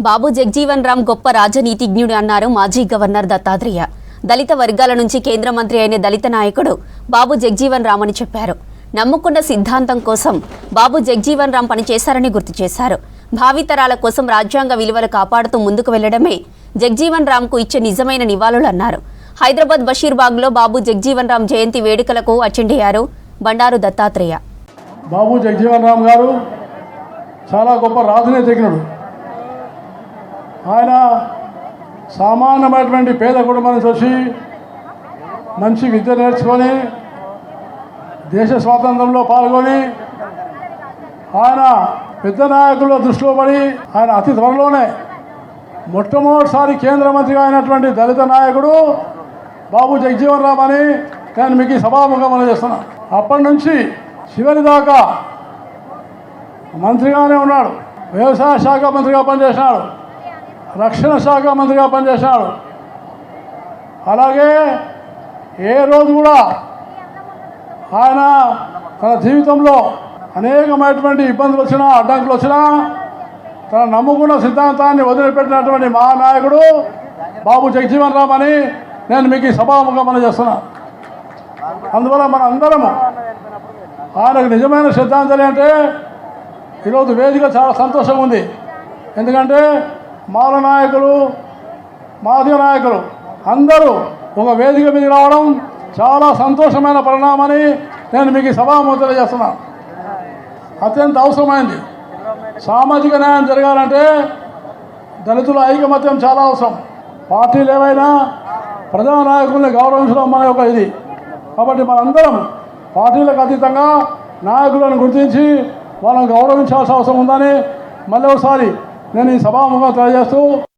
బాబు జగ్జీవన్ రామ్ గొప్ప రాజనీతిజ్ఞుడు అన్నారు మాజీ గవర్నర్ దత్తాత్రేయ. దళిత వర్గాల నుంచి కేంద్ర మంత్రి అయిన దళిత నాయకుడు బాబు జగ్జీవన్ రామ్ అని చెప్పారు. నమ్ముకున్న సిద్ధాంతం కోసం బాబు జగ్జీవన్ రామ్ పనిచేశారని గుర్తు చేశారు. భావితరాల కోసం రాజ్యాంగ విలువలు కాపాడుతూ ముందుకు వెళ్లడమే జగ్జీవన్ రామ్కు ఇచ్చే నిజమైన నివాళులన్నారు. హైదరాబాద్ బషీర్బాగ్లో బాబు జగ్జీవన్ రామ్ జయంతి వేడుకలకు అటెండ్ అయ్యారు బండారు దత్తాత్రేయ. బాబు జగ్జీవన్ రామ్ గారు చాలా గొప్ప రాజనీతిజ్ఞుడు. ఆయన సామాన్యమైనటువంటి పేద కుటుంబం నుంచి వచ్చి మంచి విద్య నేర్చుకొని దేశ స్వాతంత్రంలో పాల్గొని ఆయన పెద్ద నాయకుల దృష్టిలో పడి ఆయన అతి త్వరలోనే మొట్టమొదటిసారి కేంద్ర మంత్రిగా అయినటువంటి దళిత నాయకుడు బాబు జగ్జీవన్ రామ్ అని నేను మీకు సభాముఖం చేస్తున్నాను. అప్పటి నుంచి చివరి దాకా మంత్రిగానే ఉన్నాడు. వ్యవసాయ శాఖ మంత్రిగా పనిచేసినాడు, రక్షణ శాఖ మంత్రిగా పనిచేసినాడు. అలాగే ఏ రోజు కూడా ఆయన తన జీవితంలో అనేకమైనటువంటి ఇబ్బందులు వచ్చినా అడ్డంకులు వచ్చినా తన నమ్ముకున్న సిద్ధాంతాన్ని వదిలిపెట్టినటువంటి మహానాయకుడు బాబు జగ్జీవన్ రామ్ అని నేను మీకు సభాముఖం చేస్తున్నా. అందువల్ల మన అందరము ఆయనకు నిజమైన సిద్ధాంతాలు అంటే ఈరోజు వేదిక చాలా సంతోషంగా ఉంది. ఎందుకంటే మాల నాయకులు, మాదిగ నాయకులు అందరూ ఒక వేదిక మీద రావడం చాలా సంతోషమైన పరిణామని నేను మీకు సభాముఖం చేస్తున్నాను. అత్యంత అవసరమైంది. సామాజిక న్యాయం జరగాలంటే దళితుల ఐకమత్యం చాలా అవసరం. పార్టీలు ఏవైనా ప్రజా నాయకుల్ని గౌరవించడం మన యొక్క ఇది. కాబట్టి మనందరం పార్టీలకు అతీతంగా నాయకులను గుర్తించి వాళ్ళని గౌరవించాల్సిన అవసరం ఉందని మళ్ళీ ఒకసారి నేను ఈ సభాముఖంగా తెలియజేస్తూ